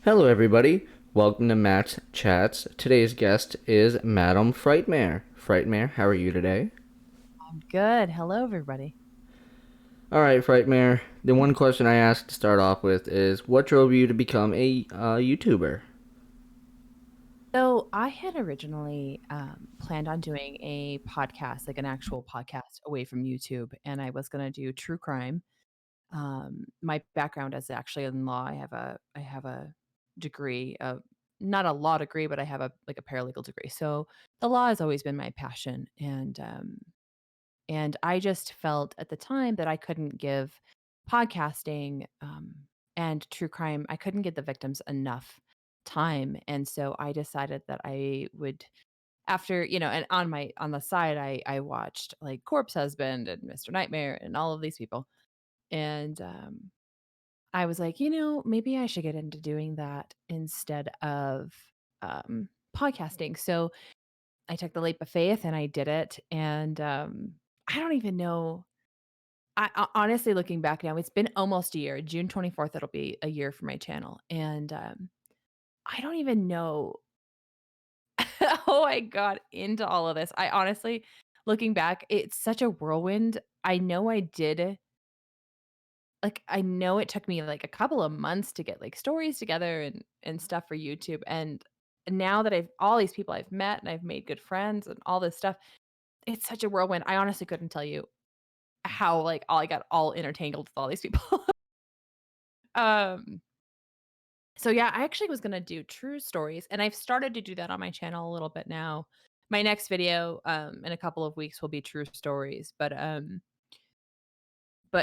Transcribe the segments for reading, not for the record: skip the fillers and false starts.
Hello, everybody. Welcome to Matt's Chats. Today's guest is Madam Frightmare. Frightmare, how are you today? I'm good. Hello, everybody. All right, Frightmare. The one question I asked to start off with is, what drove you to become a YouTuber? So I had originally planned on doing a podcast, like an actual podcast away from YouTube, and I was going to do true crime. My background is actually in law. I have a degree, not a law degree, but I have a paralegal degree. So the law has always been my passion, and I just felt at the time that I couldn't give podcasting, and true crime, I couldn't give the victims enough time, and so I decided that I would after, and on the side, I watched, like, Corpse Husband and Mr. Nightmare and all of these people, and, I was like, maybe I should get into doing that instead of, podcasting." So I took the leap of faith and I did it, and, I don't even know. Honestly, looking back now, it's been almost a year. June 24th, it'll be a year for my channel, and, I don't even know how I got into all of this. I honestly, looking back, it's such a whirlwind. I know it took me, like, a couple of months to get, like, stories together and stuff for YouTube, and now that I've all these people I've met and I've made good friends and all this stuff, it's such a whirlwind. I honestly couldn't tell you how, like, all I got all intertangled with all these people. Um So yeah, I actually was gonna do true stories, and I've started to do that on my channel a little bit now. My next video, in a couple of weeks will be true stories, but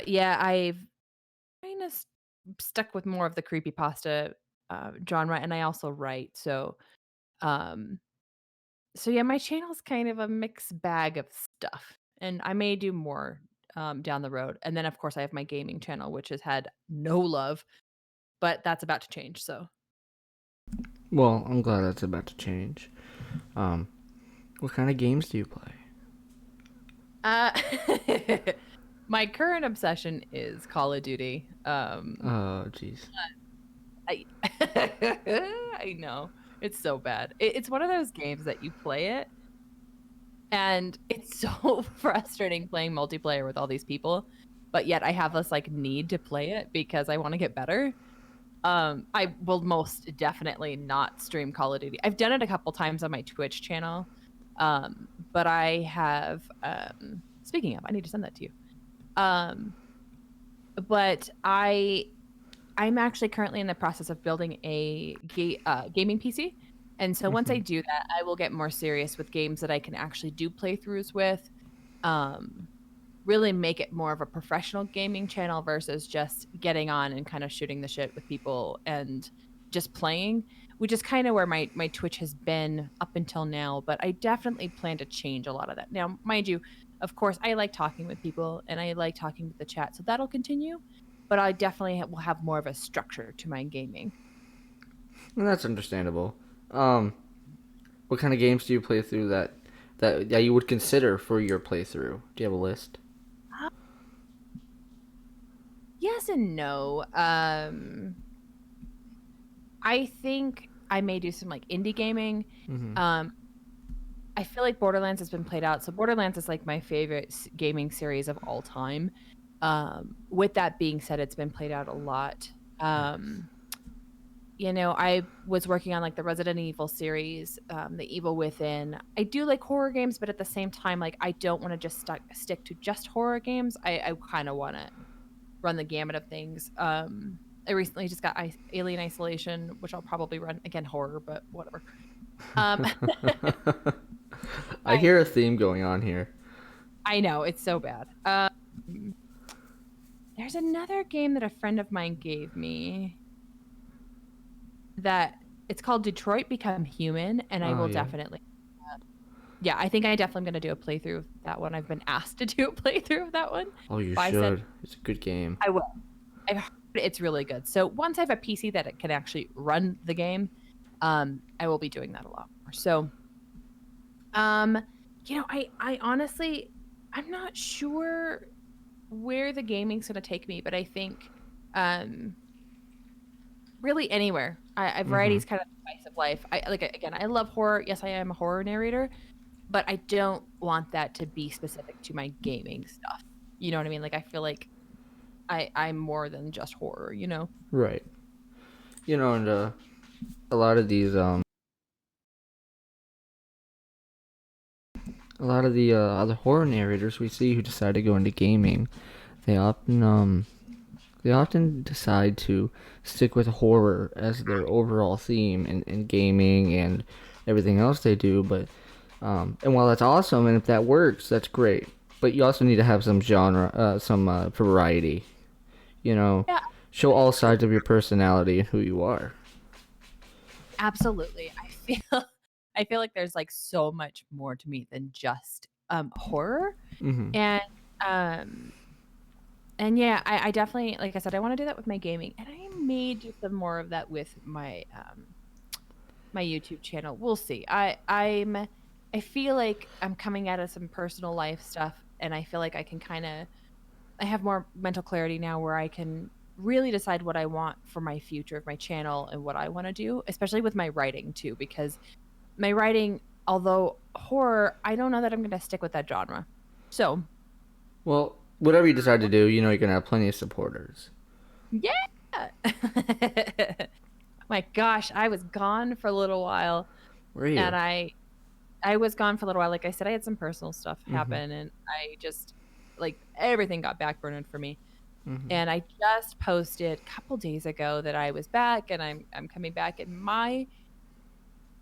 yeah, I've kinda stuck with more of the creepypasta, genre, and I also write, um so yeah, my channel's kind of a mixed bag of stuff, and I may do more, down the road, and then, of course, I have my gaming channel, which has had no love, but that's about to change, so Well, I'm glad that's about to change. Um, what kind of games do you play? Uh, my current obsession is Call of Duty. Oh, jeez. I I know. It's so bad. It's one of those games that you play it, and it's so frustrating playing multiplayer with all these people, but yet I have this, like, need to play it because I wanna get better. I will most definitely not stream Call of Duty. I've done it a couple times on my Twitch channel, but I have, speaking of, I need to send that to you. Um But I'm actually currently in the process of building a gaming PC, and so once I Hmm. do that, I will get more serious with games that I can actually do playthroughs with, um, really make it more of a professional gaming channel versus just getting on and kinda shooting the shit with people and just playing, which is kinda where my Twitch has been up until now, but I definitely plan to change a lot of that. Now, mind you, of course, I like talking with people and I like talking with the chat, so that'll continue, but I definitely will have more of a structure to my gaming. Well, that's understandable. Um, what kind of games do you play through that you would consider for your playthrough? Do you have a list? Uh, yes and no. I think I may do some, like, indie gaming. Mm-hmm. Um, I feel like Borderlands has been played out. So Borderlands is like my favorite gaming series of all time. With that being said, it's been played out a lot. Nice. Um, I was working on like the Resident Evil series, the Evil Within. I do like horror games, but at the same time, like I don't want to just stick to just horror games. I kind of want to run the gamut of things. I recently just got Alien Isolation, which I'll probably run again horror, but whatever. Um, I hear a theme going on here. I know, it's so bad. There's another game that a friend of mine gave me that it's called Detroit Become Human, and I Oh will yeah. definitely yeah, I think I definitely am gonna do a playthrough of that one. I've been asked to do a playthrough of that one Oh, you by said should. It's a good game. I will. I've heard it's really good. So once I have a PC that it can actually run the game, I will be doing that a lot more. So, um, I honestly I'm not sure where the gaming's gonna take me, but I think, um really anywhere. Variety Mm-hmm. is kind of the spice of life. I like again, I love horror. Yes, I am a horror narrator, but I don't want that to be specific to my gaming stuff. You know what I mean? Like I feel like I'm more than just horror, you know? Right. And a lot of these a lot of the other horror narrators we see who decide to go into gaming, they often they often decide to stick with horror as their overall theme in gaming and everything else they do. But and while that's awesome and if that works, that's great. But you also need to have some genre, some variety. You know, Yeah, show all sides of your personality and who you are. absolutely. I feel like there's like so much more to me than just horror. Mm-hmm. And um and yeah, I definitely like I said, I want to do that with my gaming. And I may do some more of that with my YouTube channel. We'll see. I feel like I'm coming out of some personal life stuff and I feel like I have more mental clarity now where I can really decide what I want for my future of my channel and what I want to do, especially with my writing too, because my writing, although horror, I don't know that I'm going to stick with that genre. So, Well, whatever you decide to do, you're gonna have plenty of supporters. yeah. My gosh, I was gone for a little while Where are and you? I was gone for a little while. Like I said, I had some personal stuff Mm-hmm. happen and I just like everything got backburnered for me. Mm-hmm. And I just posted a couple days ago that I was back and I'm coming back and my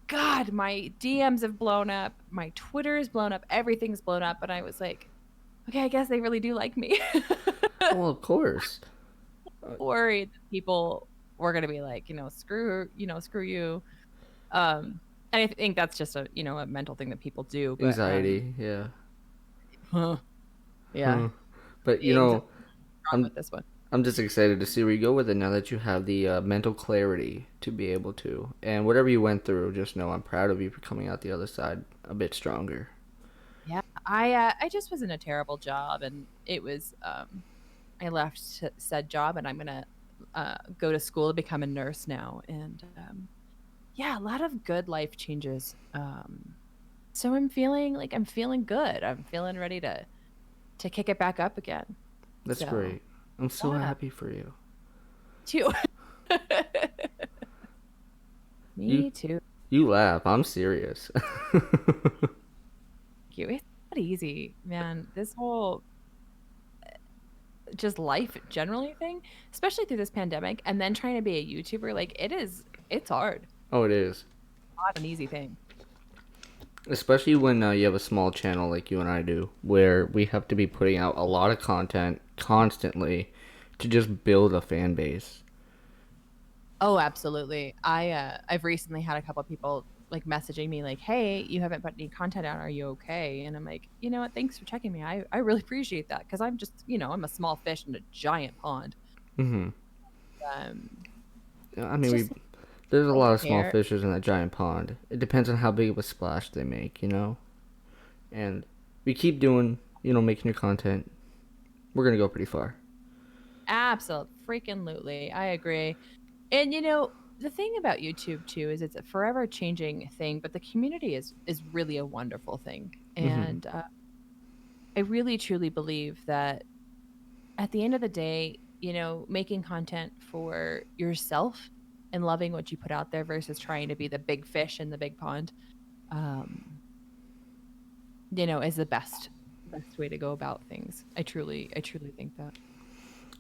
God, my DMs have blown up, my Twitter is blown up, everything's blown up. And I was like, okay, I guess they really do like me. Well, of course. Worried that people were gonna be like, screw you. Um, and I think that's just a mental thing that people do. But Anxiety, yeah. yeah, Huh. But being wrong I'm with this one. I'm just excited to see where you go with it now that you have the mental clarity to be able to. And whatever you went through, just know I'm proud of you for coming out the other side a bit stronger. Yeah, I just was in a terrible job, and it was I left said job, and I'm gonna go to school to become a nurse now, and yeah, a lot of good life changes. So I'm feeling good. I'm feeling ready to kick it back up again. That's So great. I'm so yeah, happy for you. too. You Me too. you laugh. I'm serious. Thank you. It's not easy, man. This whole just life generally thing, especially through this pandemic, and then trying to be a YouTuber, like it's hard. Oh, it is. Not an easy thing. Especially when you have a small channel like you and I do, where we have to be putting out a lot of content constantly to just build a fan base. Oh, absolutely. I've recently had a couple of people like messaging me like, "Hey, you haven't put any content out. Are you okay?" And I'm like, "You know what? Thanks for checking me. I really appreciate that because I'm just, I'm a small fish in a giant pond." Mm-hmm. Um, I it's mean, just there's a self lot of small care. fishes in that giant pond. It depends on how big of a splash they make. And we keep doing, making your content. We're gonna go pretty far. Absolutely, freaking lootly. I agree. And the thing about YouTube too is it's a forever changing thing, but the community is really a wonderful thing. Mm-hmm. And I really truly believe that at the end of the day, making content for yourself and loving what you put out there versus trying to be the big fish in the big pond, um, is the best way to go about things. I truly think that.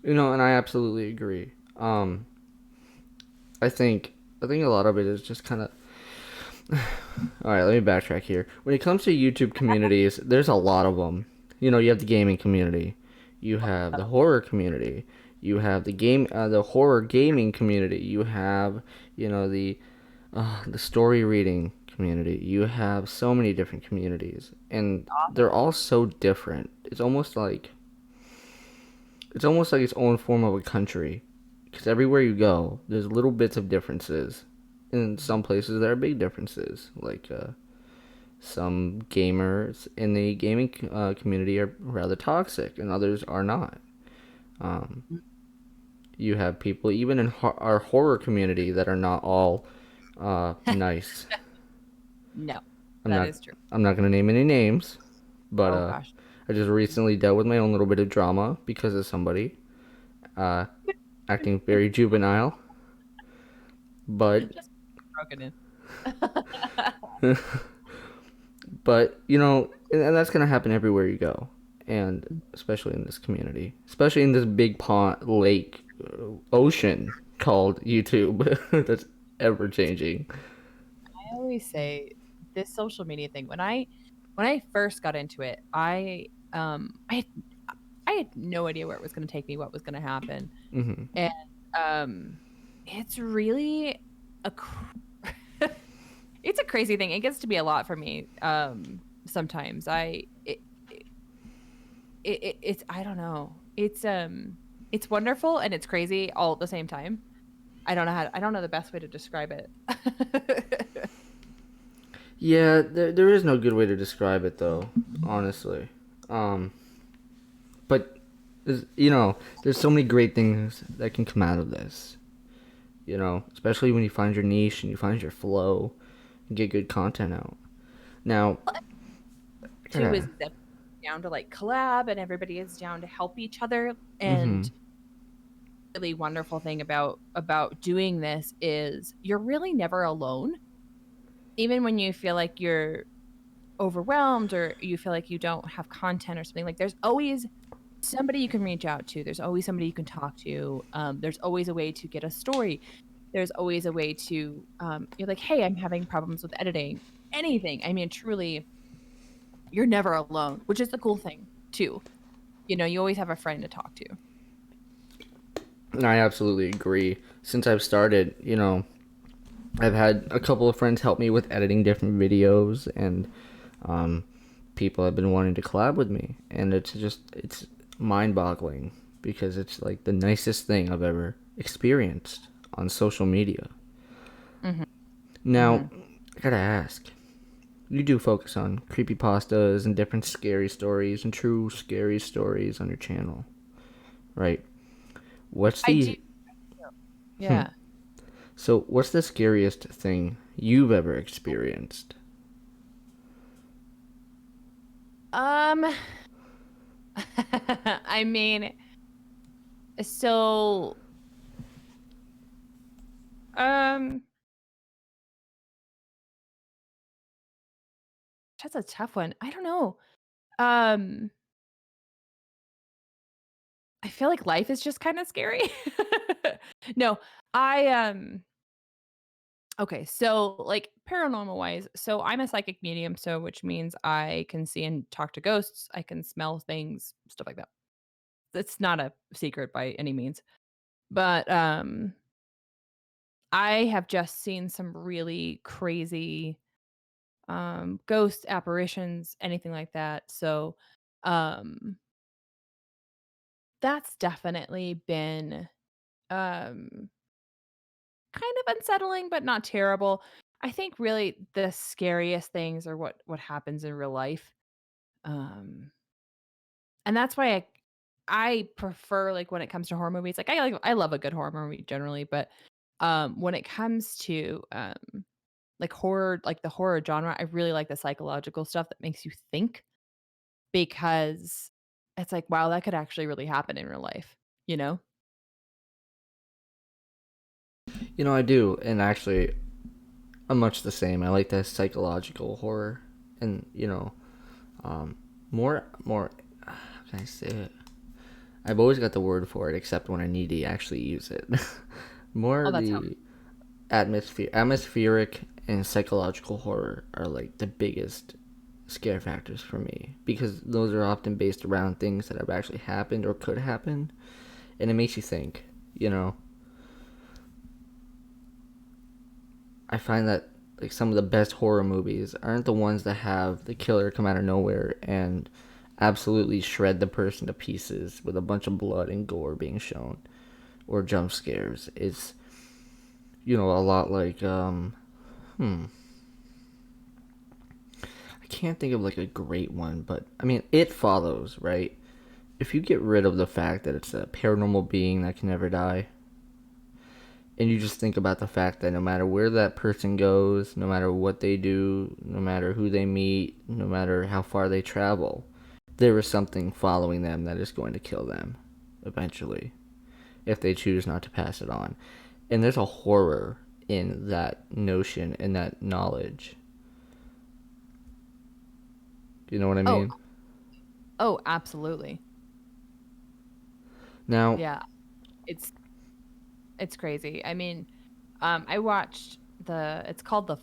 And I absolutely agree. I think I think a lot of it is just kind of. All right, let me backtrack here. When it comes to YouTube communities, there's a lot of them. You have the gaming community, you have the horror community, you have the horror gaming community, you have, the story reading community. You have so many different communities, and they're all so different. It's almost like its own form of a country, because everywhere you go, there's little bits of differences. In some places, there are big differences. Like some gamers in the gaming community are rather toxic, and others are not. Um, You have people even in our horror community that are not all nice. No, I'm that not is true. I'm not gonna name any names, but Oh gosh. I just recently dealt with my own little bit of drama because of somebody uh, acting very juvenile. But Just broken in. but you know, and that's gonna happen everywhere you go, and especially in this community, especially in this big pond, lake, ocean called YouTube that's ever changing. I always say this social media thing when I first got into it, I had no idea where it was going to take me, what was going to happen. Hmm. And um it's really a it's a crazy thing. It gets to be a lot for me. Sometimes it's I don't know. It's wonderful and it's crazy all at the same time. I don't know the best way to describe it. Yeah, there is no good way to describe it though, honestly. Um, but there's so many great things that can come out of this. Especially when you find your niche and you find your flow, and get good content out. Now, I Too is gotta. that down to like collab and everybody is down to help each other. Mm-hmm. And really wonderful thing about doing this is you're really never alone. Even when you feel like you're overwhelmed or you feel like you don't have content or something, like there's always somebody you can reach out to. There's always somebody you can talk to. There's always a way to get a story. There's always a way to you're like, hey, I'm having problems with editing. Anything. I mean, truly, you're never alone, which is the cool thing too. You always have a friend to talk to. I absolutely agree. Since I've started, I've had a couple of friends help me with editing different videos, and um, people have been wanting to collab with me, and it's mind-boggling because it's like the nicest thing I've ever experienced on social media. Hmm. Now, Hmm. I gotta ask, you do focus on creepypastas and different scary stories and true scary stories on your channel, right? What's I do. the hmm, Yeah. so what's the scariest thing you've ever experienced? Um, I mean, so um, that's a tough one. I don't know. Um, I feel like life is just kind of scary. No, I okay, so like paranormal wise, so I'm a psychic medium, so which means I can see and talk to ghosts, I can smell things, stuff like that. It's not a secret by any means. But I have just seen some really crazy ghost apparitions, anything like that. So um that's definitely been um kind of unsettling but not terrible. I think really the scariest things are what happens in real life. Um and that's why I prefer like when it comes to horror movies. Like I love a good horror movie generally, but when it comes to like horror, like the horror genre, I really like the psychological stuff that makes you think because it's like, wow, that could actually really happen in real life, you know? I do, and actually, I'm much the same. I like the psychological horror, and um, more. How can I say it? I've always got the word for it, except when I need to actually use it. More Oh, of that's how. the atmospheric and psychological horror are like the biggest scare factors for me because those are often based around things that have actually happened or could happen, and it makes you think. You know, I find that like some of the best horror movies aren't the ones that have the killer come out of nowhere and absolutely shred the person to pieces with a bunch of blood and gore being shown or jump scares. It's a lot like I can't think of like a great one, but I mean It Follows, right? if you get rid of the fact that it's a paranormal being that can never die, and you just think about the fact that no matter where that person goes, no matter what they do, no matter who they meet, no matter how far they travel, there is something following them that is going to kill them eventually if they choose not to pass it on. And there's a horror in that notion, in that knowledge. Do you know what I Oh, mean? oh, absolutely. Now, Yeah, it's it's crazy. I mean, I watched it's called The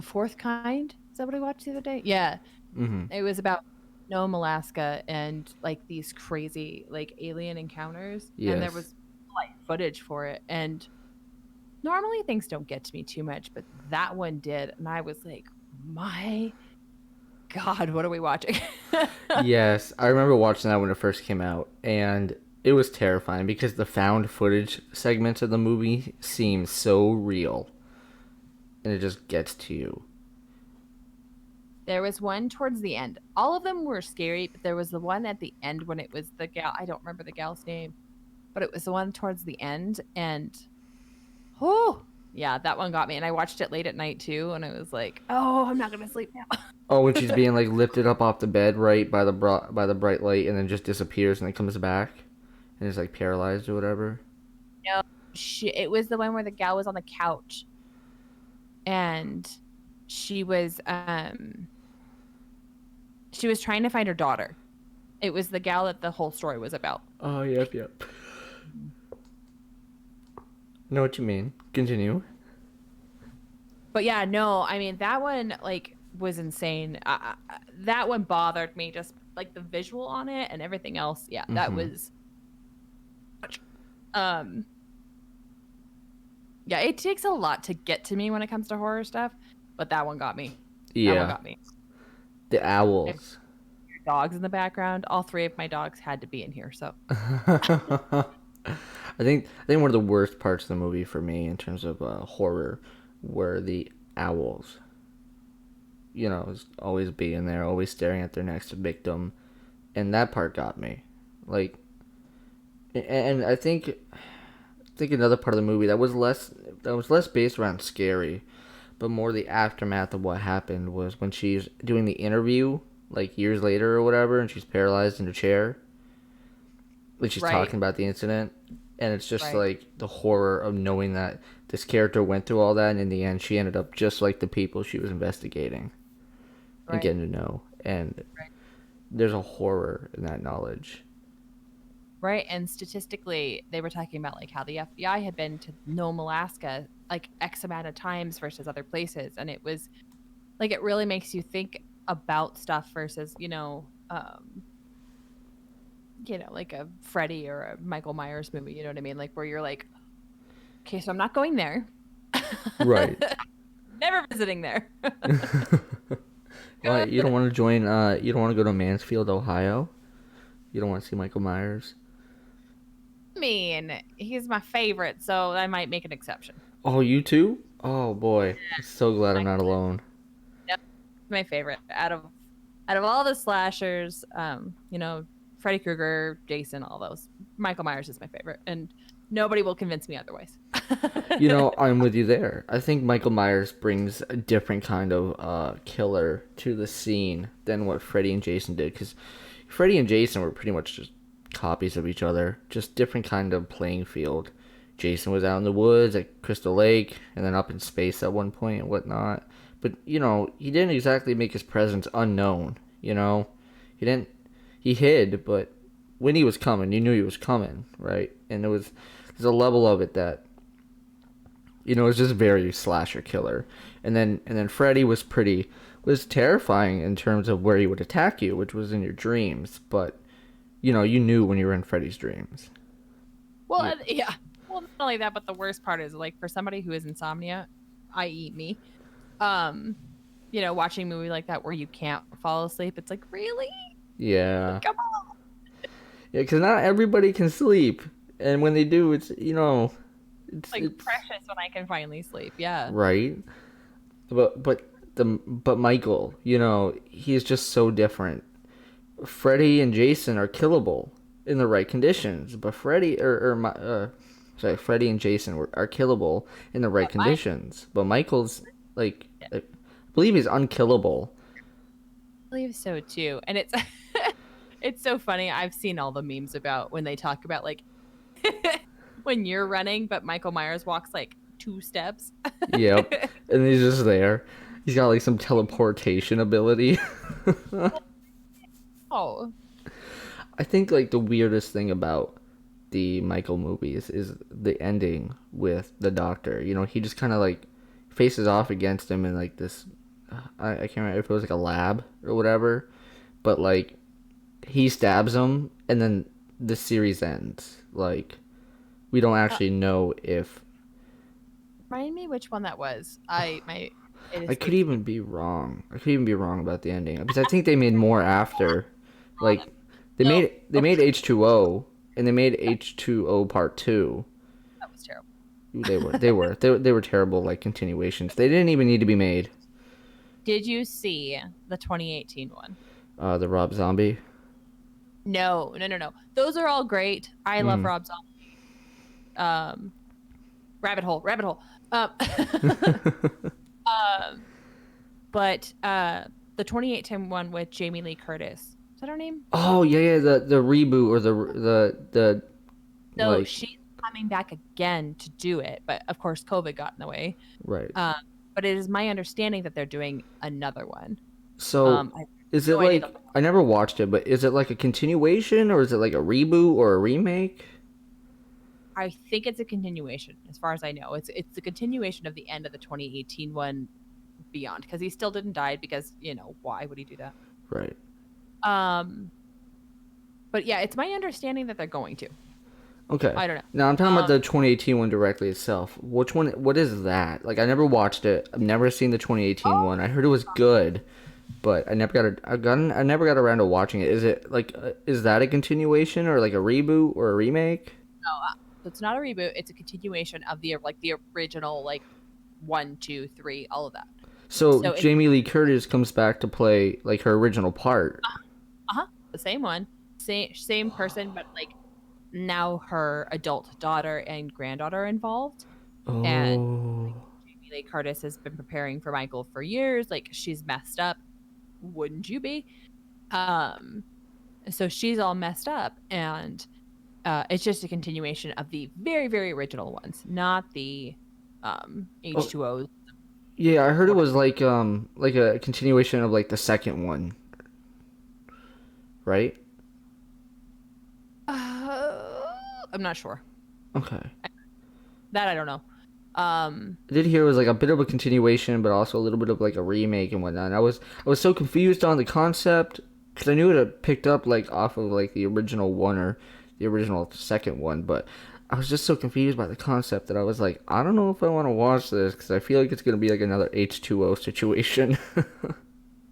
Fourth Kind. Is that what I watched the other day? Yeah. hmm It was about Nome, Alaska and like these crazy like alien encounters and there yes. was like footage for it and normally things don't get to me too much, but that one did and I was like, "My God, what are we watching?" Yes, I remember watching that when it first came out, and it was terrifying because the found footage segments of the movie seem so real, and it just gets to you. There was one towards the end. All of them were scary, but there was the one at the end when it was the gal. I don't remember the gal's name, but it was the one towards the end. And oh, yeah, that one got me. And I watched it late at night too. And I was like, oh, I'm not going to sleep Oh, when she's now. being like lifted up off the bed right by by the bright light, and then just disappears and then comes back, and is like paralyzed or whatever. No, it was the one where the gal was on the couch and she was, um, she was trying to find her daughter. It was the gal that the whole story was about. Oh, yep, yep. I know what you mean. Continue. But yeah, no, I mean that one like was insane. That one bothered me just like the visual on it and everything else. Yeah, that Mm-hmm. was um yeah, it takes a lot to get to me when it comes to horror stuff, but that one got me. That one Yeah, got me. the If owls. your dogs in the background, all three of my dogs had to be in here. So, I think one of the worst parts of the movie for me in terms of horror were the owls. You know, always being there, always staring at their next victim, and that part got me. Like, and I think another part of the movie that was less based around scary, but more the aftermath of what happened was when she's doing the interview, like years later or whatever, and she's paralyzed in her chair. Like she's right, talking about the incident, and it's just right, like the horror of knowing that this character went through all that, and in the end, she ended up just like the people she was investigating and right, getting to know. And right. there's a horror in that knowledge. Right. And statistically, they were talking about like how the FBI had been to Nome, Alaska, like X amount of times versus other places. And it was like, it really makes you think about stuff versus, like a Freddy or a Michael Myers movie. You know what I mean? Like where you're like, okay, so I'm not going there. Right. Never visiting there. Why you don't Good. want to join? You don't want to go to Mansfield, Ohio. You don't want to see Michael Myers. I mean, he's my favorite, so I might make an exception. Oh, you too? Oh boy, I'm so glad I'm not alone. Yep, my favorite out of all the slashers. Freddy Krueger, Jason, all those. Michael Myers is my favorite, and nobody will convince me otherwise. You know, I'm with you there. I think Michael Myers brings a different kind of killer to the scene than what Freddy and Jason did, because Freddy and Jason were pretty much just copies of each other, just different kind of playing field. Jason was out in the woods at Crystal Lake, and then up in space at one point and whatnot. But he didn't exactly make his presence unknown. He didn't. He hid, but when he was coming, you knew he was coming, right? And there's a level of it that it's just very slasher killer. And then Freddy was terrifying in terms of where he would attack you, which was in your dreams. But you knew when you were in Freddy's dreams. Well, Yeah. yeah. Well, not only that, but the worst part is like for somebody who has insomnia, i.e., me, um, watching a movie like that where you can't fall asleep, it's like really, Yeah. come on, Yeah, because not everybody can sleep, and when they do, it's like it's precious when I can finally sleep. Yeah, right. But Michael, he's just so different. Freddy and Jason are killable in the right conditions, but Freddy and Jason are killable in the right But Mike, conditions. But Michael's like, I believe he's unkillable. believe so too. And it's it's so funny. I've seen all the memes about when they talk about like when you're running, but Michael Myers walks like 2 steps. Yep, and he's just there. He's got like some teleportation ability. Oh, I think like the weirdest thing about the Michael movies is the ending with the doctor. You know, he just kind of like faces off against him in like this. I can't remember if it was like a lab or whatever, but like he stabs him and then the series ends. Like we don't uh, actually know if remind me which one that was. It I could escapes me. even be wrong. I could even be wrong about the ending because I think they made more after. Like No, they made H2O and they made H2O Part 2. that was terrible. They were terrible like continuations. They didn't even need to be made. Did you see the 2018 one? The Rob Zombie. No, no, no, no. Those are all great. I love Mm. Rob Zombie. Um, rabbit hole, rabbit hole. Um, um, but the 2018 one with Jamie Lee Curtis. Is that her name? Oh yeah, yeah. The reboot or the So like she's coming back again to do it, but of course COVID got in the way. right. Um, but it is my understanding that they're doing another one. So I have is it no idea. like I never watched it, but is it like a continuation or is it like a reboot or a remake? I think it's a continuation, as far as I know. It's the continuation of the end of the 2018 one beyond, because he still didn't die because why would he do that? Right. Um, but yeah, it's my understanding that they're going to. Okay. I don't Now I'm know. talking about the 2018 one directly itself. Which one? What is that? Like I never watched it. I've never seen the 2018 Oh, one. I heard it was good, but I never got around to watching it. Is it like is that a continuation or like a reboot or a remake? no, so it's not a reboot. It's a continuation of the original like 1, 2, 3, all of that. So So it's Jamie Lee Curtis comes back to play like her original part. the same one, same person, but like now her adult daughter and granddaughter are involved, and Oh. like Jamie Lee Curtis has been preparing for Michael for years. Like she's messed up, wouldn't you be? Um, so she's all messed up, and it's just a continuation of the very very original ones, not the Oh, H2O. yeah, I heard it What? was like a continuation of like the second one, right? I'm not sure. Okay. That I don't know. Um, I did hear it was like a bit of a continuation, but also a little bit of like a remake and whatnot. And I was so confused on the concept because I knew it had picked up like off of like the original one or the original second one, but I was just so confused by the concept that I was like, I don't know if I want to watch this because I feel like it's gonna be like another H2O situation.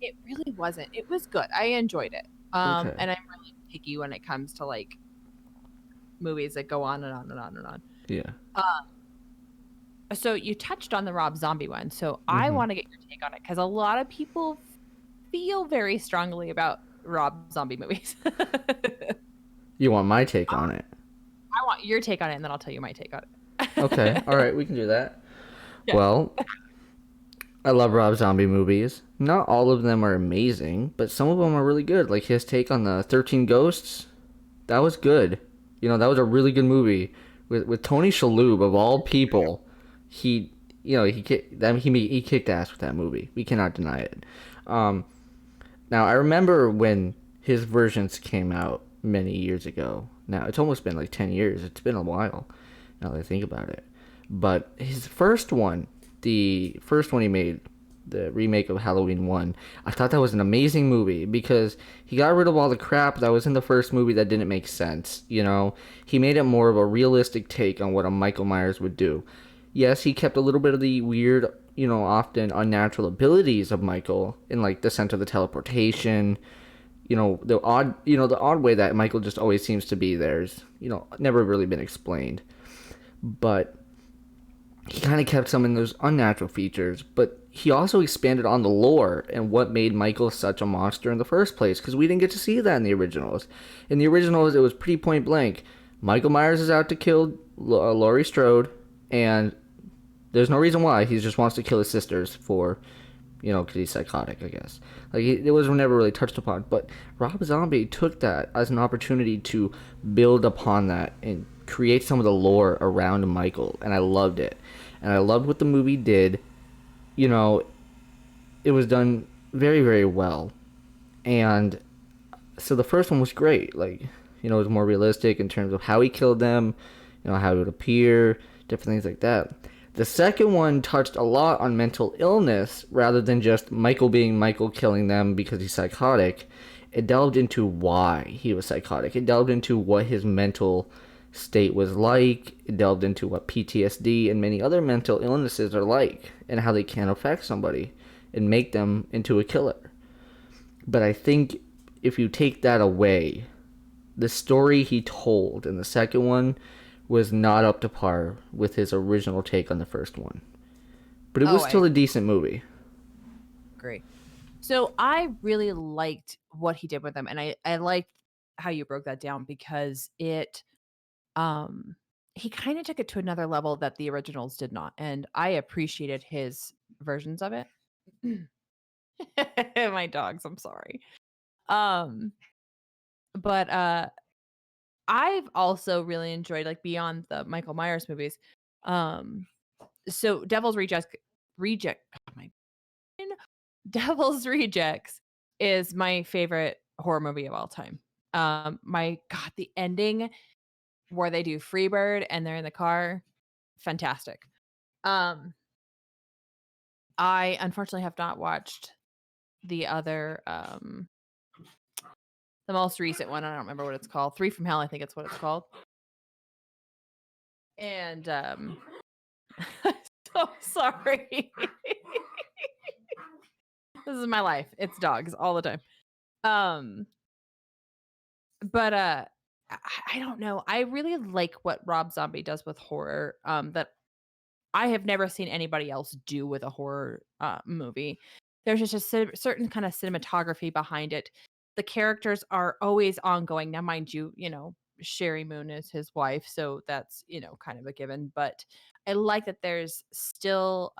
it really wasn't. It was good. I enjoyed it. Okay. And I'm really picky when it comes to like movies that go on and on and on and on. Yeah. So you touched on the Rob Zombie one. So I Mm-hmm. want to get your take on it because a lot of people feel very strongly about Rob Zombie movies. I You want my take on it? want your take on it, and then I'll tell you my take on Okay. All it. right, we can do that. Yeah. Well, I love Rob Zombie movies. Not all of them are amazing, but some of them are really good. Like his take on the 13 Ghosts, that was good. You know, that was a really good movie with Tony Shalhoub of all people. He, you know, he kicked ass with that movie. We cannot deny it. Um, Now I remember when his versions came out many years ago. Now it's almost been like 10 years. It's been a while. Now that I think about it. But his first one, the first one he made, the remake of Halloween 1, I thought that was an amazing movie because he got rid of all the crap that was in the first movie that didn't make sense, you know? He made it more of a realistic take on what a Michael Myers would do. Yes, he kept a little bit of the weird, you know, often unnatural abilities of Michael in like the sense of the teleportation, the odd way that Michael just always seems to be there's, never really been explained. But he kind of kept some in those unnatural features, but he also expanded on the lore and what made Michael such a monster in the first place, because we didn't get to see that in the originals. In the originals, it was pretty point blank. Michael Myers is out to kill Laurie Strode, and there's no reason why. He just wants to kill his sisters for, because he's psychotic, I guess. Like, it was never really touched upon. But Rob Zombie took that as an opportunity to build upon that and create some of the lore around Michael, and I loved it. And I loved what the movie did. You know, it was done very, very well. And so the first one was great. Like, it was more realistic in terms of how he killed them, how he would appear, different things like that. The second one touched a lot on mental illness rather than just Michael being Michael killing them because he's psychotic. It delved into why he was psychotic. It delved into what his mental state was like. It delved into what PTSD and many other mental illnesses are like and how they can affect somebody and make them into a killer. But I think if you take that away, the story he told in the second one was not up to par with his original take on the first one. But it was I still a decent movie. agree. So I really liked what he did with them, and I liked how you broke that down because um he kind of took it to another level that the originals did not, and I appreciated his versions of it. My dogs, I'm sorry. Um but I've also really enjoyed, like, beyond the Michael Myers movies. Um so Reject oh my Devil's Rejects is my favorite horror movie of all time. My god, the ending where they do Freebird and they're in the car, fantastic. Um, I unfortunately have not watched the other, the most recent one. I don't remember what it's called. Three from Hell, I think it's what it's called. And so sorry. This is my life. It's dogs all the time. Um, but I don't know. I really like what Rob Zombie does with horror. That I have never seen anybody else do with a horror movie. There's just a certain kind of cinematography behind it. The characters are always ongoing. Now, mind you, Sherry Moon is his wife, so that's kind of a given. But I like that there's still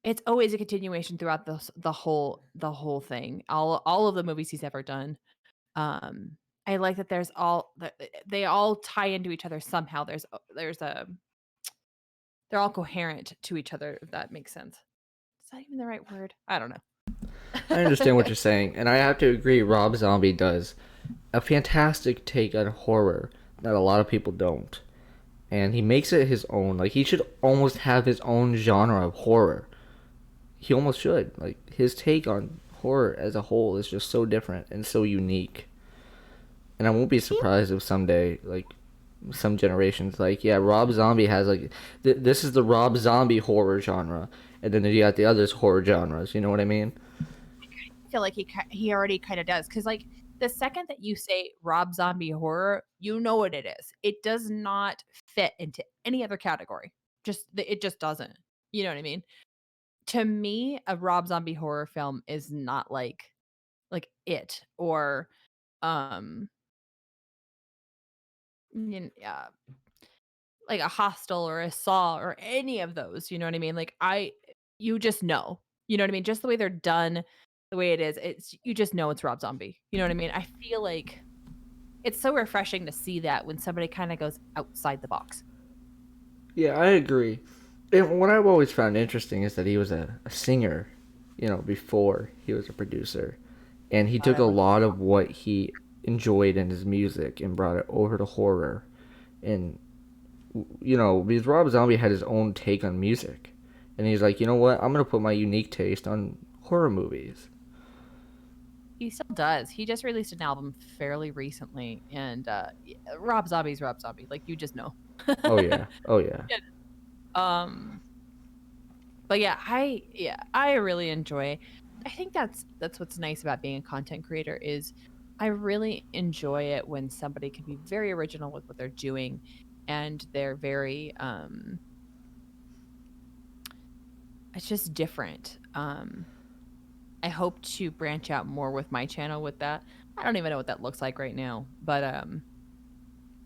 it's always a continuation throughout the whole thing. All of the movies he's ever done. I like that they all tie into each other somehow. There's a they're all coherent to each other, if that makes sense. Is that even the right word? I don't I know. understand what you're saying, and I have to agree, Rob Zombie does a fantastic take on horror that a lot of people don't. And he makes it his own. Like, he should almost have his own genre of horror. He almost should. Like, his take on horror as a whole is just so different and so unique. And I won't be surprised if someday, like, some generations, like, yeah, Rob Zombie has, like, this is the Rob Zombie horror genre. And then you got the others horror genres. You know what I mean? I feel like he already kind of does, because like the second that you say Rob Zombie horror, you know what it is. It does not fit into any other category. It just doesn't. You know what I mean? To me, a Rob Zombie horror film is not like It or um yeah, like a Hostel or a Saw or any of those. You know what I mean? You just know. You know what I mean? Just the way they're done, the way it is, you just know it's Rob Zombie. You know what I mean? I feel like it's so refreshing to see that when somebody kind of goes outside the box. Yeah, I agree. And what I've always found interesting is that he was a singer, before he was a producer. And he took I a love lot of what he enjoyed in his music and brought it over to horror. And, because Rob Zombie had his own take on music. And he's like, you know what? I'm going to put my unique taste on horror movies. He still does. He just released an album fairly recently, and Rob Zombie's Rob Zombie. Like, you just know. Oh, yeah. Oh, yeah. Yeah. Um, but I really enjoy. I think that's what's nice about being a content creator is I really enjoy it when somebody can be very original with what they're doing and they're very it's just different. I hope to branch out more with my channel with that. I don't even know what that looks like right now, but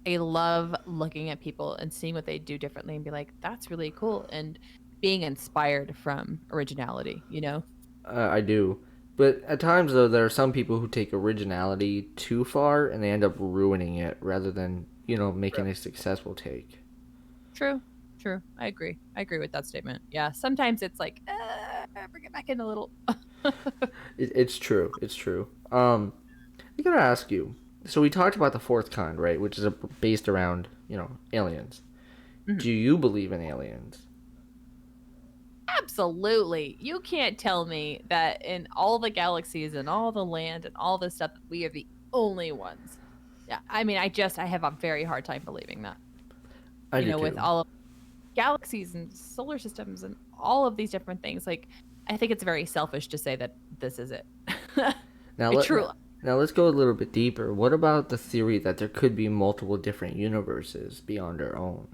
I love looking at people and seeing what they do differently and be like, that's really cool, and being inspired from originality, you know? I do. But at times, though, there are some people who take originality too far and they end up ruining it rather than, True. making a successful take. True. True. I agree. I agree with that statement. Yeah. Sometimes it's like, bring it back in a little. It's true. It's true. I gotta ask you. So we talked about the fourth kind, right? Which is based around, aliens. Mhm. Do you believe in aliens? Absolutely. You can't tell me that in all the galaxies and all the land and all this stuff, that we are the only ones. Yeah. I mean, I have a very hard time believing that, I do with too. all of galaxies and solar systems and all of these different things. Like, I think it's very selfish to say that this is it. Now It let truly, now let's go a little bit deeper. What about the theory that there could be multiple different universes beyond our own?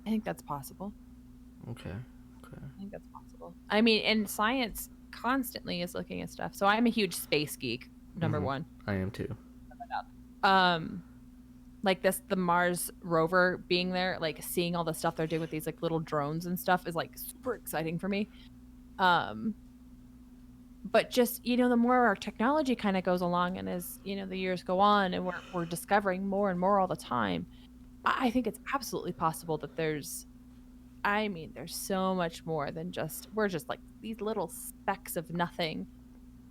I think that's possible. Okay. Okay. I think that's possible. I mean, and science constantly is looking at stuff. So I'm a huge space geek, number one. I am too. Um, like the Mars rover being there, like seeing all the stuff they're doing with these like little drones and stuff is like super exciting for me. Um, but just, the more our technology kind of goes along, and as, the years go on and we're discovering more and more all the time, I think it's absolutely possible that there's so much more than just we're just like these little specks of nothing.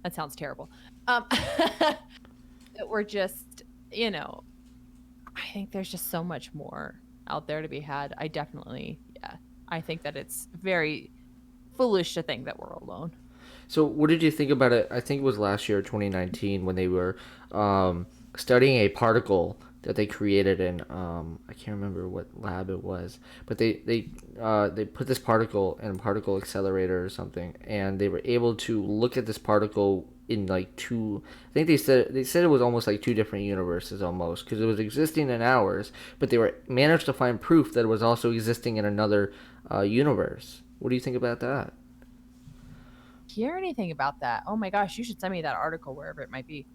That sounds terrible. That we're just, I think there's just so much more out there to be had. Yeah, I think that it's very foolish to think that we're alone. So, what did you think about it? I think it was last year, 2019, when they were studying a particle that they created in I can't remember what lab it was, but they put this particle in a particle accelerator or something, and they were able to look at this particle in like two. I think they said it was almost like two different universes almost because it was existing in ours, but they were managed to find proof that it was also existing in another universe. What do you think about that? Hear anything about that? Oh my gosh, you should send me that article wherever it might be.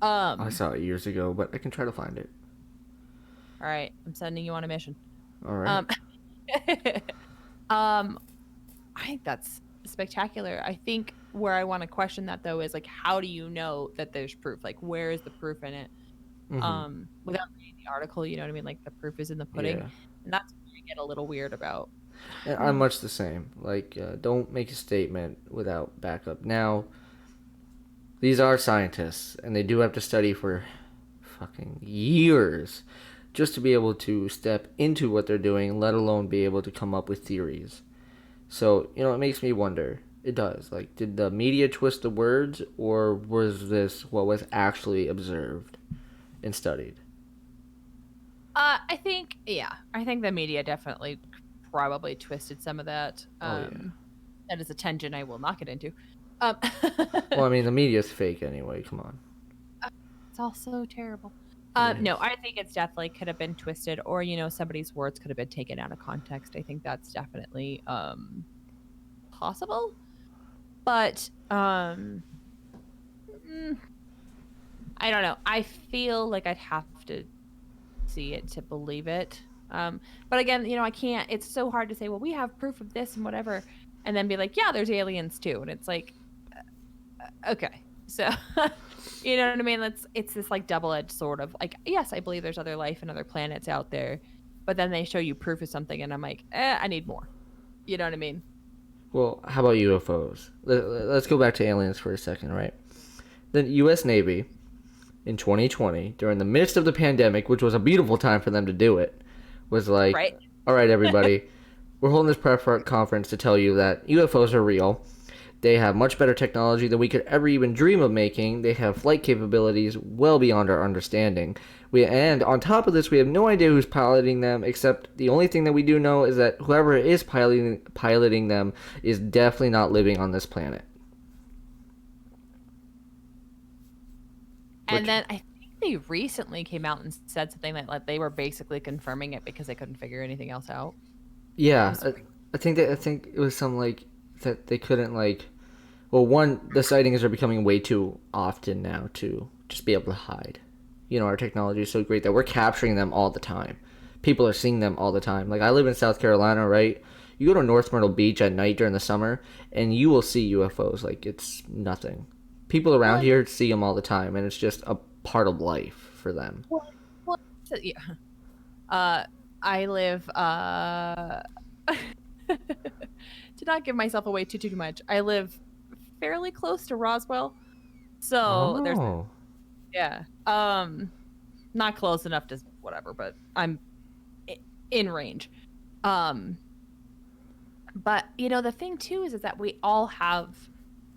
I Um, saw it years ago, but I can try to find it. all right, I'm sending you on a mission. All right. Um, um, I think that's spectacular. I think where I want to question that though is like, how do you know that there's proof? Like, where is the proof in it? Mm-hmm. Without reading the article, you know what I mean? Like the proof is in the pudding, Yeah. and that's what I get a little weird about. And I I'm don't know. much the same. Like, don't make a statement without backup. Now, these are scientists, and they do have to study for fucking years just to be able to step into what they're doing, let alone be able to come up with theories. So, it makes me wonder. It does. Like, did the media twist the words, or was this what was actually observed and studied? I think the media definitely probably twisted some of that. Oh, yeah. That is a tangent I will not get into. Um, Well, I mean, the media's fake anyway. Come on. it's all so terrible. It No, is. I think it's definitely could have been twisted, or somebody's words could have been taken out of context. I think that's definitely possible, but mm, I don't know. I feel like I'd have to see it to believe it. But again, I can't. It's so hard to say. Well, we have proof of this and whatever, and then be like, yeah, there's aliens too, and it's like, okay, so you know what I mean? It's this like double-edged sword of like, yes, I believe there's other life and other planets out there, but then they show you proof of something, and I'm like, I need more. You know what I mean? Well, how about UFOs? Let's go back to aliens for a second, right? The U.S. Navy in 2020, during the midst of the pandemic, which was a beautiful time for them to do it, was like, Right? all right, everybody, we're holding this press conference to tell you that UFOs are real. They have much better technology than we could ever even dream of making. They have flight capabilities well beyond our understanding. And on top of this, we have no idea who's piloting them, except the only thing that we do know is that whoever is piloting them is definitely not living on this planet. And Which, then I think they recently came out and said something that like they were basically confirming it because they couldn't figure anything else out. It Yeah, was I think it was some like that they couldn't like. Well, one, the sightings are becoming way too often now to just be able to hide. You know, our technology is so great that we're capturing them all the time. People are seeing them all the time. Like, I live in South Carolina, right? You go to North Myrtle Beach at night during the summer, and you will see UFOs like it's nothing. People around well, here see them all the time, and it's just a part of life for them. well, well, yeah. Uh, I live to not give myself away too much. I live fairly close to Roswell, so there's Oh. yeah. Not close enough to whatever, but I'm in range. Um, but the thing too is that we all have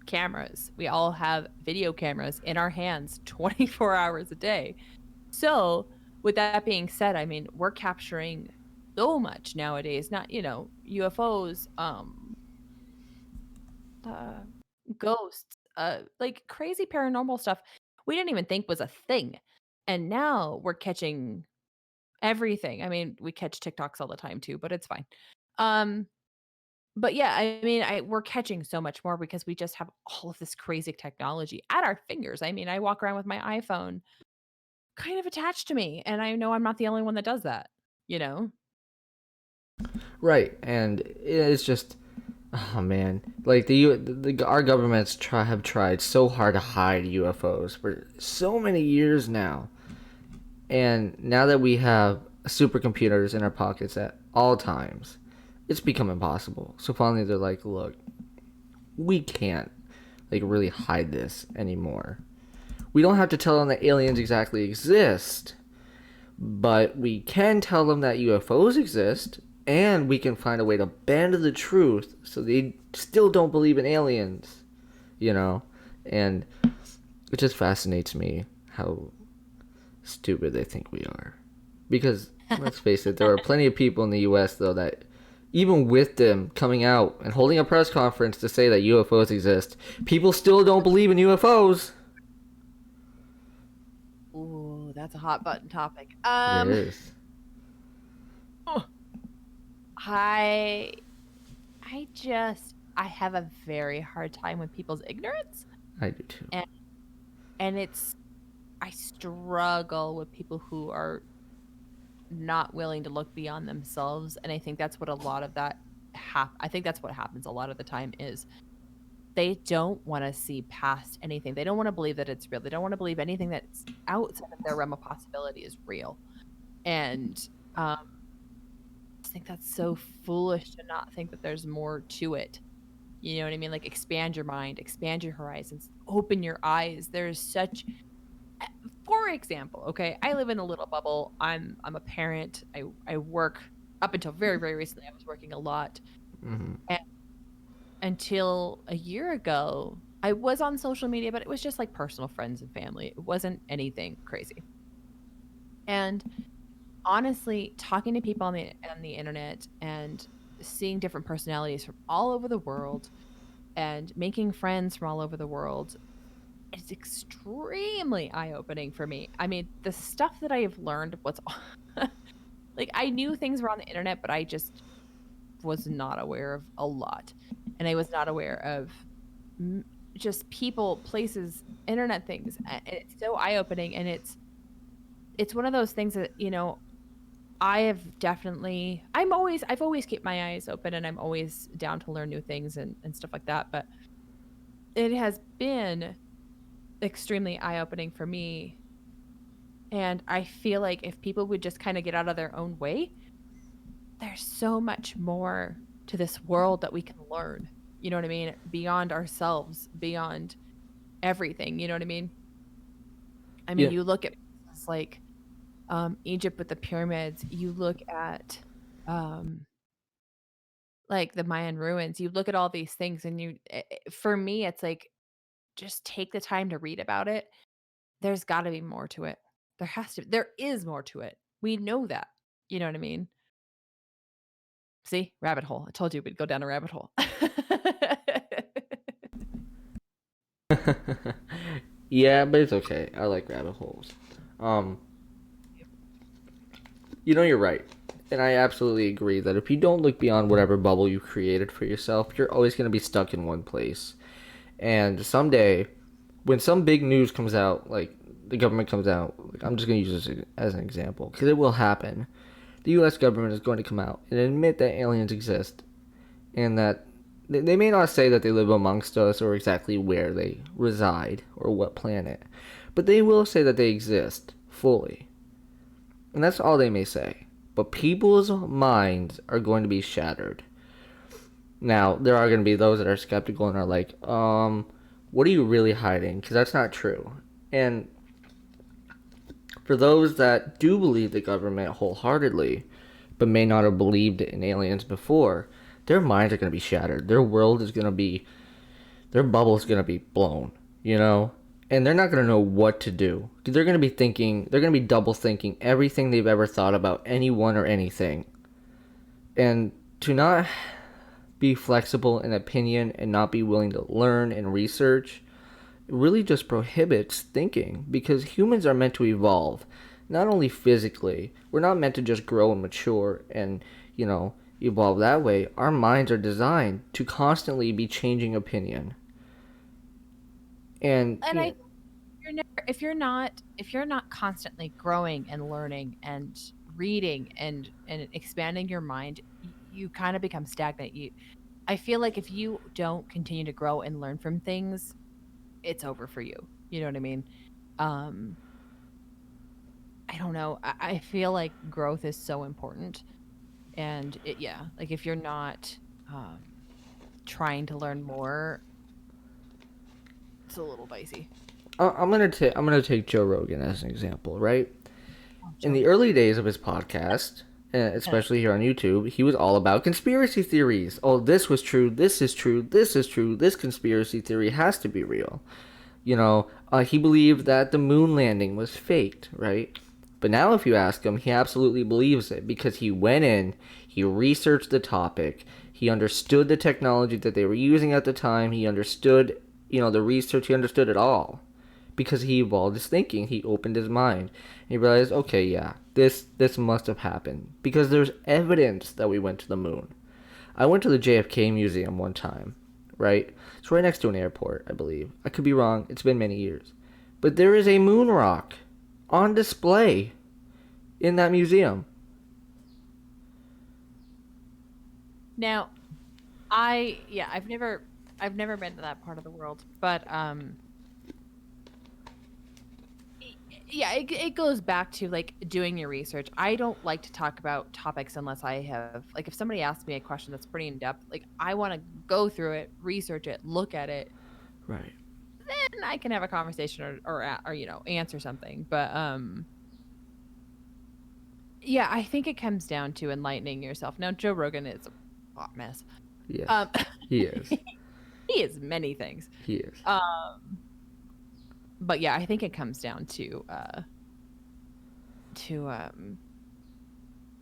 cameras. We all have video cameras in our hands 24 hours a day. So, with that being said, I mean, we're capturing so much nowadays, not, UFOs, uh, ghosts, like crazy paranormal stuff we didn't even think was a thing. And now we're catching everything. I mean, we catch TikToks all the time too, but it's fine. Um, but yeah, I mean, we're catching so much more because we just have all of this crazy technology at our fingers. I mean, I walk around with my iPhone kind of attached to me, and I know I'm not the only one that does that, you know? Right, and it's just, oh man, like our governments have tried so hard to hide UFOs for so many years now, and now that we have supercomputers in our pockets at all times, it's become impossible. So finally, they're like, look, we can't like really hide this anymore. We don't have to tell them that aliens exactly exist, but we can tell them that UFOs exist, and we can find a way to bend the truth so they still don't believe in aliens, you know? And it just fascinates me how stupid they think we are. Because, let's face it, there are plenty of people in the US, though, that even with them coming out and holding a press conference to say that UFOs exist, people still don't believe in UFOs. Ooh, that's a hot button topic. It is. I I have a very hard time with people's ignorance, I do too. and it's I struggle with people who are not willing to look beyond themselves, and I think that's what a lot of that I think that's what happens a lot of the time is they don't wanna see past anything. They don't wanna believe that it's real. They don't wanna believe anything that's outside of their realm of possibility is real, and, um, I think that's so foolish to not think that there's more to it. You know what I mean? Like, expand your mind, expand your horizons, open your eyes. There's such for example, okay, I live in a little bubble. I'm a parent. I work up until very, very recently, I was working a lot. Mm-hmm. And until a year ago, I was on social media, but it was just like personal friends and family. It wasn't anything crazy. And honestly, talking to people on the internet and seeing different personalities from all over the world and making friends from all over the world, it's extremely eye-opening for me. I mean, the stuff that I have learned, what's like I knew things were on the internet, but I just was not aware of a lot. And I was not aware of just people, places, internet things. And it's so eye-opening, and it's one of those things that, I've always kept my eyes open, and I'm always down to learn new things and stuff like that, but it has been extremely eye-opening for me, and I feel like if people would just kinda get out of their own way, there's so much more to this world that we can learn, you know what I mean? Beyond ourselves, beyond everything, you know what I mean? I mean, Yeah. you look at places like, Egypt with the pyramids, you look at, um, like, the Mayan ruins, you look at all these things and for me, it's like, just take the time to read about it. There's gotta be more to it. There is more to it. We know that. You know what I mean? See? Rabbit hole. I told you we'd go down a rabbit hole. Yeah, but it's okay. I like rabbit holes. Um, you're right. And I absolutely agree that if you don't look beyond whatever bubble you created for yourself, you're always going to be stuck in one place. And someday, when some big news comes out, like the government comes out, like I'm just going to use this as an example, because it will happen. The U.S. government is going to come out and admit that aliens exist, and that they may not say that they live amongst us or exactly where they reside or what planet, but they will say that they exist fully. And that's all they may say. But people's minds are going to be shattered. Now, there are going to be those that are skeptical and are like, what are you really hiding? Because that's not true. And for those that do believe the government wholeheartedly, but may not have believed in aliens before, their minds are going to be shattered. Their world is going to be, their bubble is going to be blown, you know? And they're not going to know what to do. They're going to be thinking, they're going to be double thinking everything they've ever thought about anyone or anything. And to not be flexible in opinion and not be willing to learn and research really just prohibits thinking, because humans are meant to evolve, not only physically. We're not meant to just grow and mature and, evolve that way. Our minds are designed to constantly be changing opinion. And, And I if you're not constantly growing and learning and reading and expanding your mind, you kind of become stagnant. I feel like if you don't continue to grow and learn from things, it's over for you. You know what I mean? Um, I don't know. I feel like growth is so important. And yeah, like if you're not um, trying to learn more, it's a little dicey. I'm gonna take Joe Rogan as an example, right? Oh, In Joe. the early days of his podcast, especially here on YouTube, he was all about conspiracy theories. Oh, this was true. This is true. This is true. This conspiracy theory has to be real. He believed that the moon landing was faked, right? But now, if you ask him, he absolutely believes it because he went in, he researched the topic, he understood the technology that they were using at the time, he understood, the research, he understood it all. Because he evolved his thinking, he opened his mind, and he realized, okay, yeah, this must have happened because there's evidence that we went to the moon. I went to the JFK Museum one time, right? It's right next to an airport, I believe. I could be wrong. It's been many years. But there is a moon rock on display in that museum. Now, yeah, I've never been to that part of the world, but yeah, it goes back to like doing your research. I don't like to talk about topics unless I have like if somebody asks me a question that's pretty in depth, like I want to go through it, research it, look at it, Right. then I can have a conversation or answer something. But yeah, I think it comes down to enlightening yourself. Now, Joe Rogan is a hot mess. Yes. Um, He is. he is many things. He is. Um, but yeah, I think it comes down to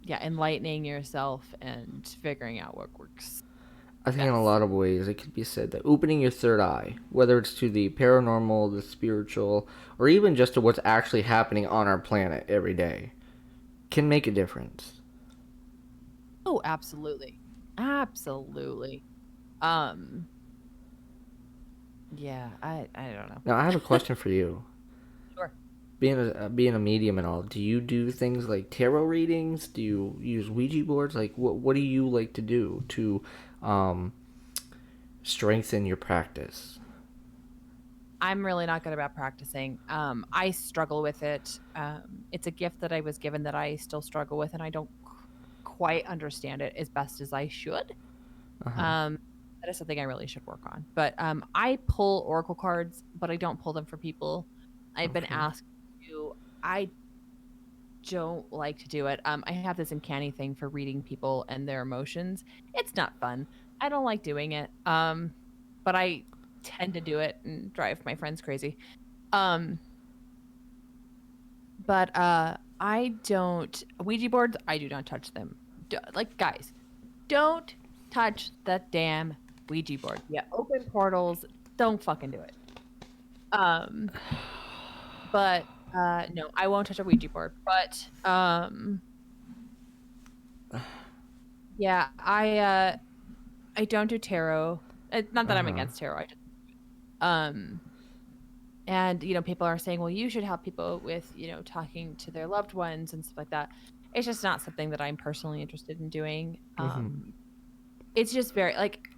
yeah, enlightening yourself and figuring out what works I think in a best. lot of ways it could be said that opening your third eye, whether it's to the paranormal, the spiritual, or even just to what's actually happening on our planet every day, can make a difference. Oh, absolutely. Absolutely. Um, yeah, I don't Now, I have a know. question for you. Sure. Being a medium and all, do you do things like tarot readings? Do you use Ouija boards? Like, what do you like to do to um, strengthen your practice? I'm really not good about practicing. I struggle with it. It's a gift that I was given that I still struggle with, and I don't quite understand it as best as I should. Uh huh. Um, that is something I really should work on. But I pull oracle cards, but I don't pull them for people. I've been Okay. asked to. I don't like to do it. I have this uncanny thing for reading people and their emotions. It's not fun. I don't like doing it. But I tend to do it and drive my friends crazy. Um, but I don't Ouija boards. I do not touch them. Like guys, don't touch the damn Ouija board. Yeah, open portals. Don't fucking do it. Um, but No, I won't touch a Ouija board, but yeah, I don't do tarot. Not that I'm Uh-huh. against tarot. I just um and people are saying, well, you should help people with talking to their loved ones and stuff like that. It's just not something that I'm personally interested in doing. Mm-hmm. It's just very like,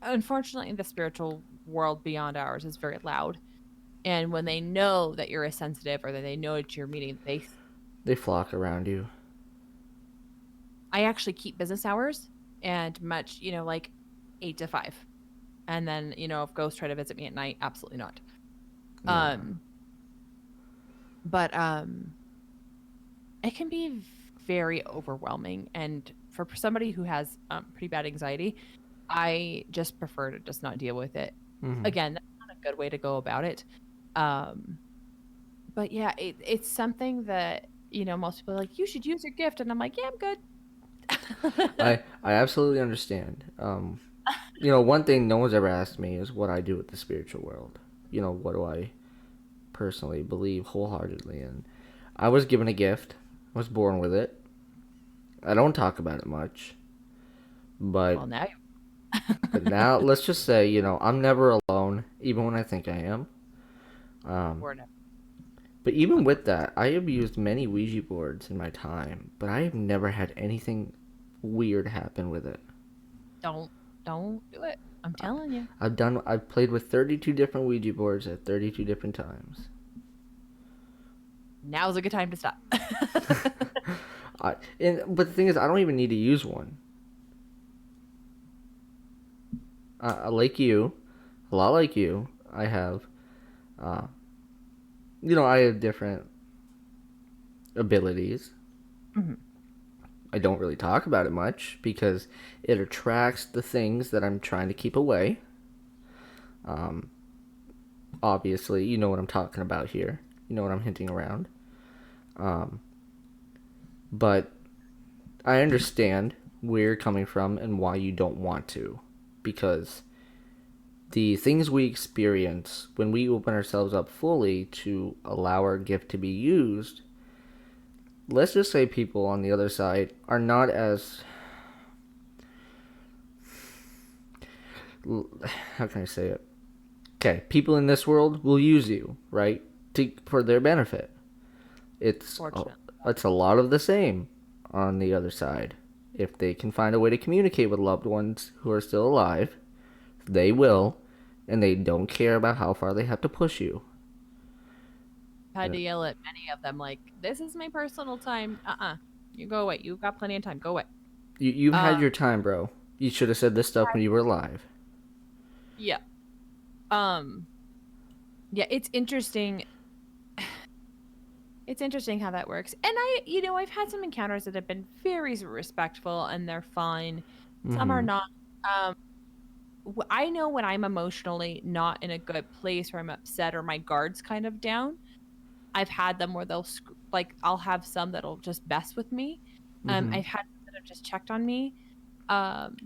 unfortunately, the spiritual world beyond ours is very loud, and when they know that you're a sensitive or that they know that you're meeting, They flock around you. I actually keep business hours and much, like 8 to 5. And then, if ghosts try to visit me at night, absolutely not. Yeah. Um, but it can be very overwhelming. And for somebody who has pretty bad anxiety, I just prefer to just not deal with it. Mm-hmm. Again, that's not a good way to go about it. Um, but yeah, it's something that, most people are like, you should use your gift. And I'm like, yeah, I'm good. I absolutely understand. One thing no one's ever asked me is what I do with the spiritual world. What do I personally believe wholeheartedly in? I was given a gift. I was born with it. I don't talk about it much, but Well, now now let's just say, I'm never alone, even when I think I am. Um, we're never. but even with that, I have used many Ouija boards in my time, but I have never had anything weird happen with it. Don't don't do it. I'm telling you. I've played with 32 different Ouija boards at 32 different times. Now's a good time to stop. But the thing is, I don't even need to use one. Like you, a lot like you, uh, I have different abilities. Mhm. I don't really talk about it much because it attracts the things that I'm trying to keep away. Um, Obviously, you know what I'm talking about here. You know what I'm hinting around. Um, but I understand where you're coming from and why you don't want to. Because the things we experience when we open ourselves up fully to allow our gift to be used, let's just say people on the other side are not as, how can I say it? Okay, people in this world will use you, right? For their benefit. It's a, Fortunately. it's a lot of the same on the other side. If they can find a way to communicate with loved ones who are still alive, they will, and they don't care about how far they have to push you. Had Uh, to yell at many of them like, "This is my personal time. You go away. You've got plenty of time. Go away." you've had Um, your time, bro. You should have said this stuff when you were alive. yeah. Um, yeah, it's interesting. It's interesting how that works. And I've had some encounters that have been very respectful and they're fine. Some are Mm-hmm. not. Um, I know when I'm emotionally not in a good place or I'm upset or my guard's kind of down. I've had them where like I'll have some that'll just mess with me. Mm-hmm. I've had some that have just checked on me. Um,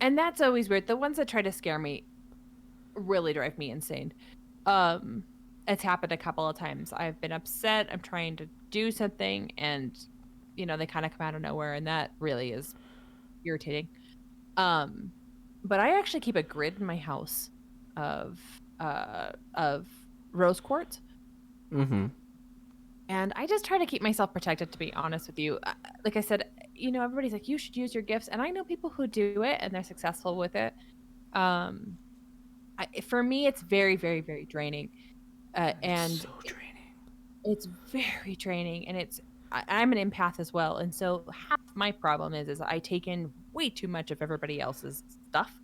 and that's always weird. The ones that try to scare me really drive me insane. Um, it's happened a couple of times. I've been upset. I'm trying to do something, and they kind of come out of nowhere, and that really is irritating. Um, but I actually keep a grid in my house of of rose quartz. Mm-hmm. And I just try to keep myself protected, to be honest with you. Like I said, everybody's like, you should use your gifts. And I know people who do it and they're successful with it. Um, for me, it's very, very, very draining. It's And so draining. it's very draining. And I'm an empath as well. And so half my problem is I take in way too much of everybody else's stuff.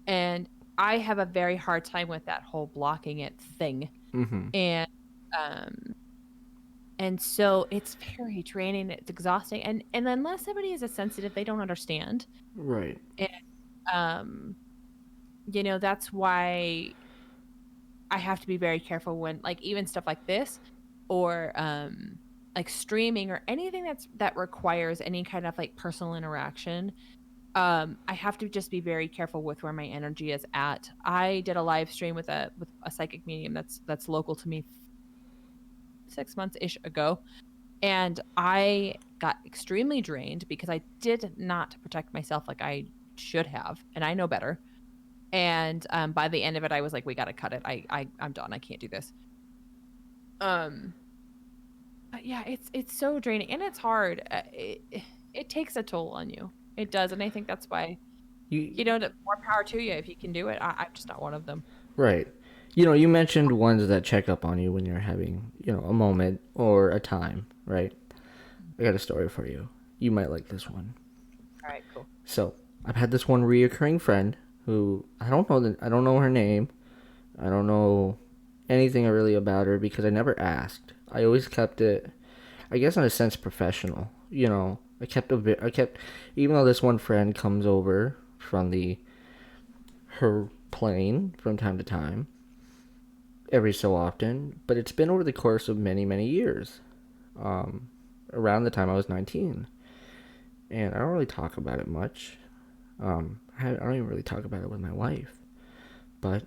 And I have a very hard time with that whole blocking it thing. Mm-hmm. And, um, And so it's very draining, it's exhausting, and unless somebody is a sensitive, they don't understand. Right. And, um, that's why I have to be very careful when like even stuff like this or like streaming or anything that requires any kind of like personal interaction. I have to just be very careful with where my energy is at. I did a live stream with a psychic medium that's local to me 6 months ish ago, and I got extremely drained because I did not protect myself like I should have, and I know better. And by the end of it, I was like, "We got to cut it. I'm done. I can't do this." Um, but yeah, it's so draining and it's hard. It takes a toll on you. It does, and I think that's why You more power to you if you can do it. I'm just not one of them. right. You mentioned ones that check up on you when you're having, a moment or a time, right? I got a story for you. You might like this one. All right, cool. So, I've had this one reoccurring friend who I don't know her name. I don't know anything really about her because I never asked. I always kept it, I guess, in a sense, professional. I kept, even though this one friend comes over from her plane from time to time, every so often, but it's been over the course of many, many years. Um, Around the time I was 19, and I don't really talk about it much. I don't even really talk about it with my wife, but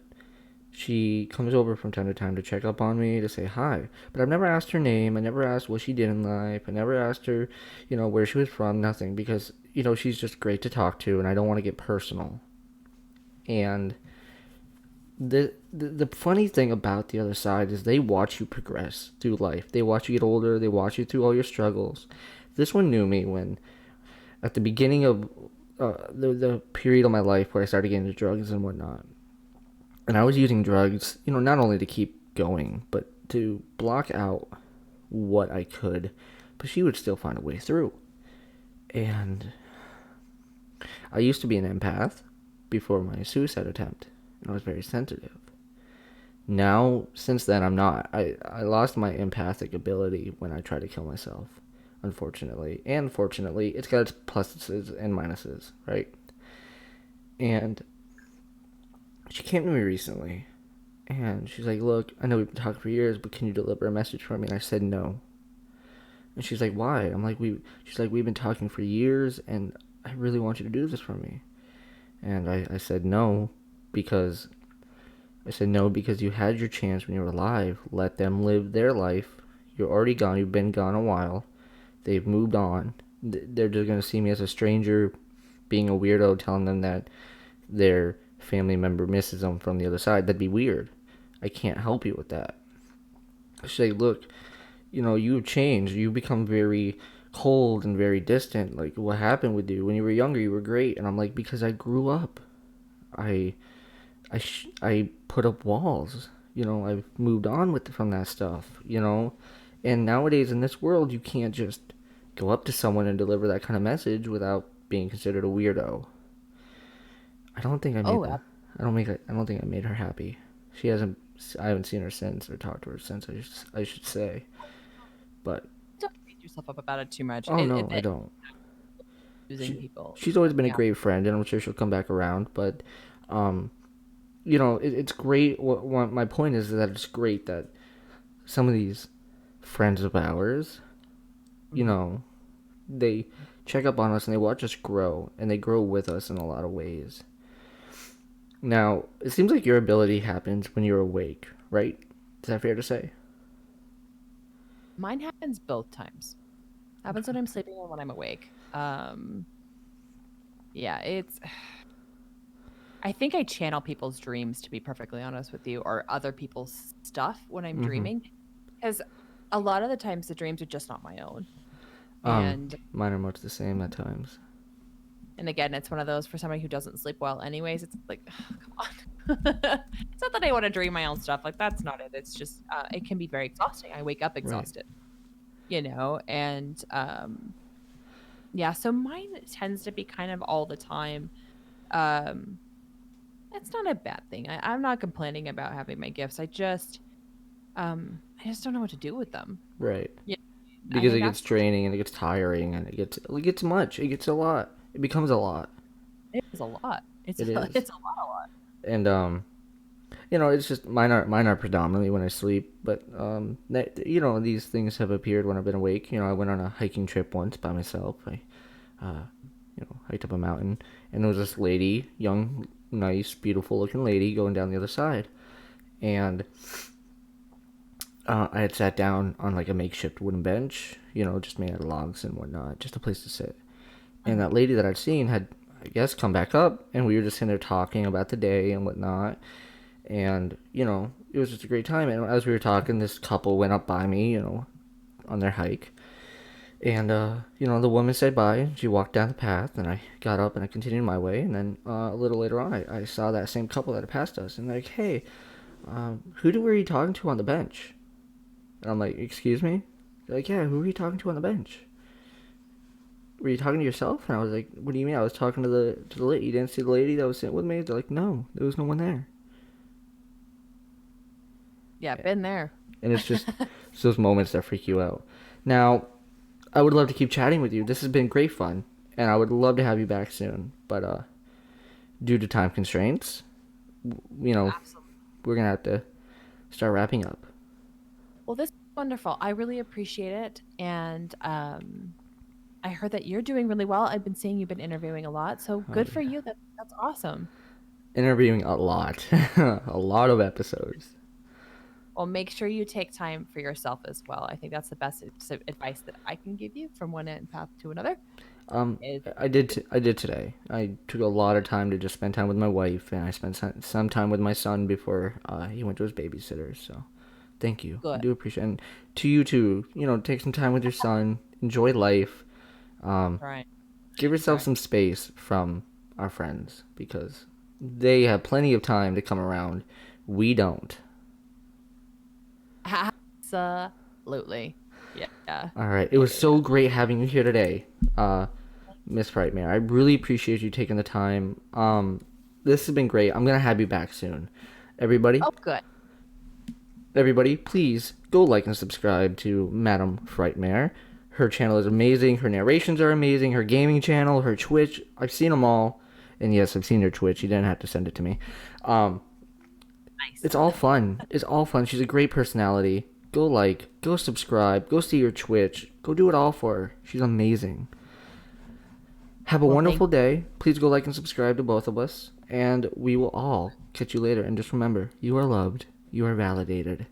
she comes over from time to time to check up on me, to say hi. But I've never asked her name. I never asked what she did in life. I never asked her, where she was from, nothing, because, she's just great to talk to, and I don't want to get personal. And the funny thing about the other side is they watch you progress through life. They watch you get older. They watch you through all your struggles. This one knew me when, at the beginning of the period of my life where I started getting into drugs and whatnot. And I was using drugs, not only to keep going, but to block out what I could. But she would still find a way through. And I used to be an empath before my suicide attempt, and I was very sensitive. Now, since then, I'm not. I lost my empathic ability when I tried to kill myself, unfortunately. And fortunately, it's got its pluses and minuses, right? And she came to me recently, and she's like, "Look, I know we've been talking for years, but can you deliver a message for me?" And I said no. And she's like, "Why?" She's like, "We've been talking for years, and I really want you to do this for me." And I said no, because you had your chance when you were alive. Let them live their life. You're already gone. You've been gone a while. They've moved on. They're just going to see me as a stranger, being a weirdo, telling them that their family member misses them from the other side. That'd be weird. I can't help you with that. I say, look, you've changed. You've become very cold and very distant. Like, what happened with you? When you were younger, you were great. And I'm like, because I grew up. I I put up walls. I've moved on from that stuff. And nowadays in this world, you can't just go up to someone and deliver that kind of message without being considered a weirdo. I don't think I made Oh, the. I don't think I made her happy. She hasn't. I haven't seen her since or talked to her since. I should say, but don't beat yourself up about it too much. oh no, I It don't. losing people. She's always been a Yeah. great friend, and I'm sure she'll come back around. But, um, it's great. What my point is that it's great that some of these friends of ours, you Mhm. know, they check up on us and they watch us grow, and they grow with us in a lot of ways. Now, it seems like your ability happens when you're awake, right? Is that fair to say? Mine happens both times. Happens when I'm sleeping and when I'm awake. Yeah, it's I think I channel people's dreams, to be perfectly honest with you, or other people's stuff when I'm Mm-hmm. dreaming, because a lot of the times the dreams are just not my own. And Mine are much the same at times. again, it's one of those for somebody who doesn't sleep well anyways, it's like, come on. It's not that I want to dream my own stuff. Like that's not it. It's just it can be very exhausting. I wake up Right. exhausted, and yeah, so mine tends to be kind of all the time. Um It's not a bad thing. I'm not complaining about having my gifts. I just don't know what to do with them. Right. Yeah. I Because think it gets that's draining and it gets tiring and it gets much. It gets a lot. It becomes a lot. it is a lot. It's It is. it's a lot. And it's just mine are predominantly when I sleep, but these things have appeared when I've been awake. I went on a hiking trip once by myself. I hiked up a mountain, and there was this lady, young, nice, beautiful looking lady going down the other side. And I had sat down on like a makeshift wooden bench, just made out of logs and whatnot, just a place to sit. And that lady that I'd seen had, I guess, come back up, and we were just sitting there talking about the day and whatnot. And it was just a great time. And as we were talking, this couple went up by me, on their hike. And the woman said bye. She walked down the path, and I got up and I continued my way. And then a little later on, I saw that same couple that had passed us, and they're like, "Hey, were you talking to on the bench?" And I'm like, "Excuse me?" They're like, "Yeah, who were you talking to on the bench? Were you talking to yourself?" And I was like, "What do you mean? I was talking to the lady. You didn't see the lady that was sitting with me?" They're like, "No, there was no one there." Yeah, been there. And it's those moments that freak you out. Now, I would love to keep chatting with you. This has been great fun, and I would love to have you back soon. But due to time constraints, you know, Absolutely. we're gonna have to start wrapping up. Well, this is wonderful. I really appreciate it. And I heard that you're doing really well. I've been seeing you've been interviewing a lot. So Oh good for yeah, you. That's awesome. interviewing a lot, a lot of episodes. Well, make sure you take time for yourself as well. I think that's the best advice that I can give you from one end path to another. Um, Is I did today. I took a lot of time to just spend time with my wife, and I spent some time with my son before he went to his babysitter. So, thank you. I good. do appreciate it. And to you too. Take some time with your son. Enjoy life. I'm Um, trying. give I'm yourself trying. some space from our friends because they have plenty of time to come around. We don't. Absolutely. Yeah. Yeah. All right. It Yeah. was Yeah. so great having you here today, Miss Frightmare. I really appreciate you taking the time. This has been great. I'm gonna have you back soon. Everybody, Oh, good. please go like and subscribe to Madam Frightmare. Her channel is amazing. Her narrations are amazing. Her gaming channel, her Twitch. I've seen them all. And yes, I've seen her Twitch. You didn't have to send it to me. Um, Nice. it's all fun. It's all fun. She's a great personality. Go like, go subscribe, go see her Twitch. Go do it all for her. She's amazing. Have a Well, thank wonderful day. Please go like and subscribe to both of us. And we will all catch you later. And just remember, you are loved. You are validated.